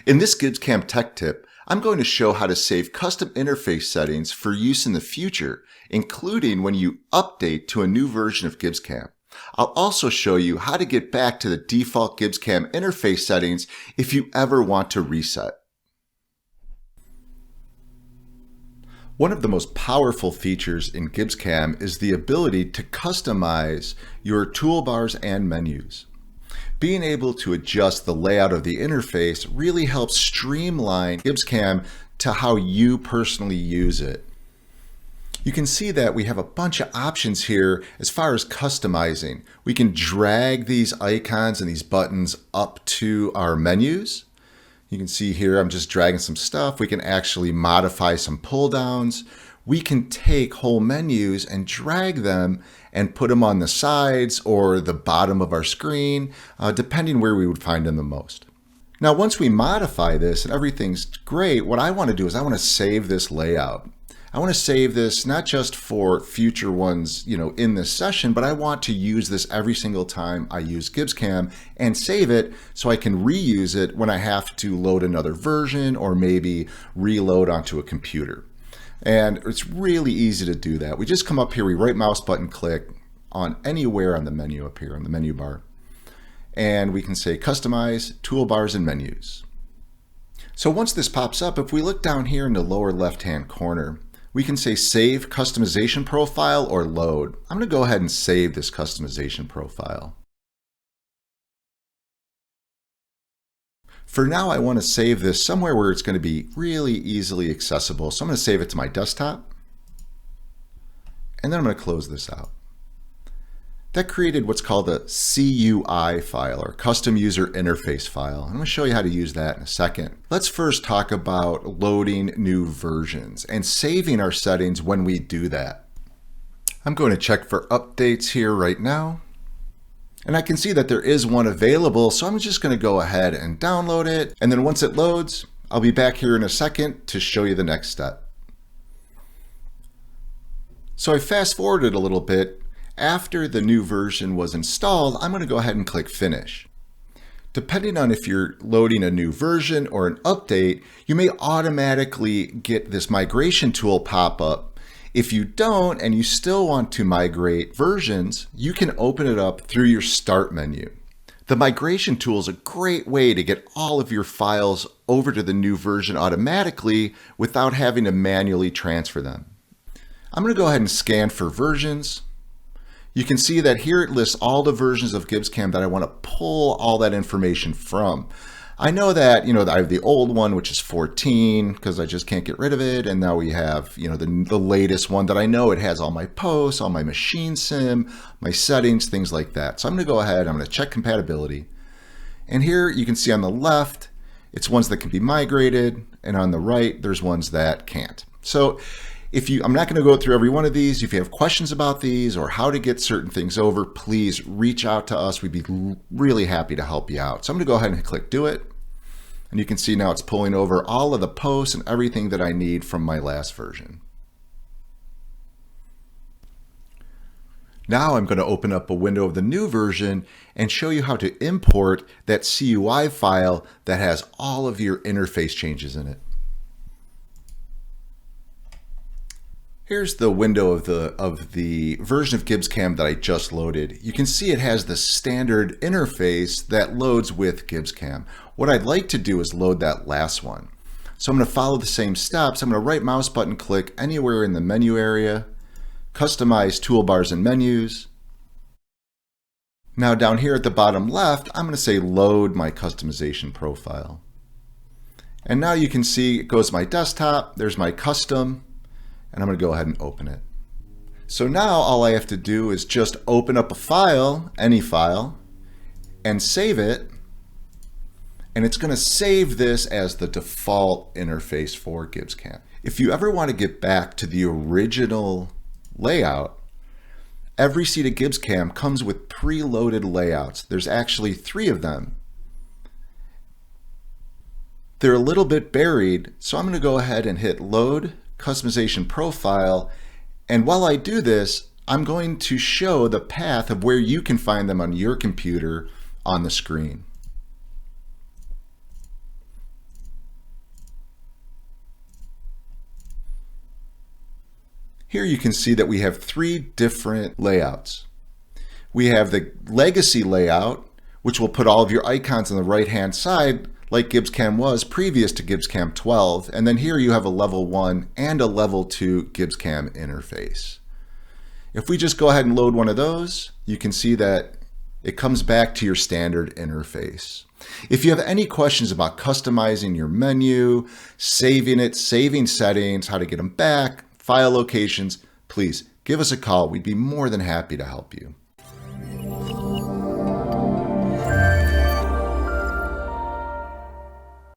In this GibbsCAM Tech Tip, I'm going to show how to save custom interface settings for use in the future, including when you update to a new version of GibbsCAM. I'll also show you how to get back to the default GibbsCAM interface settings if you ever want to reset. One of the most powerful features in GibbsCAM is the ability to customize your toolbars and menus. Being able to adjust the layout of the interface really helps streamline GibbsCAM to how you personally use it. You can see that we have a bunch of options here as far as customizing. We can drag these icons and these buttons up to our menus. You can see here I'm just dragging some stuff. We can actually modify some pull downs. We can take whole menus and drag them and put them on the sides or the bottom of our screen, depending where we would find them the most. Now, once we modify this and everything's great, what I want to do is I want to save this layout. I want to save this not just for future ones, in this session, but I want to use this every single time I use GibbsCAM and save it so I can reuse it when I have to load another version or maybe reload onto a computer. And it's really easy to do that. We just come up here, we right mouse button click on anywhere on the menu up here on the menu bar. And we can say customize toolbars and menus. So once this pops up, if we look down here in the lower left-hand corner, we can say save customization profile or load. I'm going to go ahead and save this customization profile. For now, I want to save this somewhere where it's going to be really easily accessible. So I'm going to save it to my desktop. And then I'm going to close this out. That created what's called a CUI file, or Custom User Interface file. I'm going to show you how to use that in a second. Let's first talk about loading new versions and saving our settings when we do that. I'm going to check for updates here right now. And I can see that there is one available, so I'm just going to go ahead and download it. And then once it loads, I'll be back here in a second to show you the next step. So I fast forwarded a little bit. After the new version was installed, I'm going to go ahead and click Finish. Depending on if you're loading a new version or an update, you may automatically get this migration tool pop up. If you don't and you still want to migrate versions, you can open it up through your Start menu. The migration tool is a great way to get all of your files over to the new version automatically without having to manually transfer them. I'm going to go ahead and scan for versions. You can see that here it lists all the versions of GibbsCAM that I want to pull all that information from. I know that, I have the old one, which is 14, because I just can't get rid of it. And now we have, the latest one that I know it has all my posts, all my machine sim, my settings, things like that. So I'm going to go ahead, I'm going to check compatibility. And here you can see on the left, it's ones that can be migrated. And on the right, there's ones that can't. So I'm not going to go through every one of these. If you have questions about these or how to get certain things over, please reach out to us. We'd be really happy to help you out. So I'm going to go ahead and click Do It. And you can see now it's pulling over all of the posts and everything that I need from my last version. Now I'm going to open up a window of the new version and show you how to import that CUI file that has all of your interface changes in it. Here's the window of the version of GibbsCAM that I just loaded. You can see it has the standard interface that loads with GibbsCAM. What I'd like to do is load that last one. So I'm going to follow the same steps. I'm going to right mouse button click anywhere in the menu area, customize toolbars and menus. Now down here at the bottom left, I'm going to say load my customization profile. And now you can see it goes to my desktop. There's my custom. And I'm going to go ahead and open it. So now all I have to do is just open up a file, any file, and save it. And it's going to save this as the default interface for GibbsCAM. If you ever want to get back to the original layout, every seat of GibbsCAM comes with preloaded layouts. There's actually 3 of them. They're a little bit buried, so I'm going to go ahead and hit Load Customization Profile, and while I do this, I'm going to show the path of where you can find them on your computer on the screen. Here you can see that we have three different layouts. We have the legacy layout, which will put all of your icons on the right-hand side like GibbsCAM was previous to GibbsCAM 12. And then here you have a level 1 and a level 2 GibbsCAM interface. If we just go ahead and load one of those, you can see that it comes back to your standard interface. If you have any questions about customizing your menu, saving it, saving settings, how to get them back, file locations, please give us a call. We'd be more than happy to help you.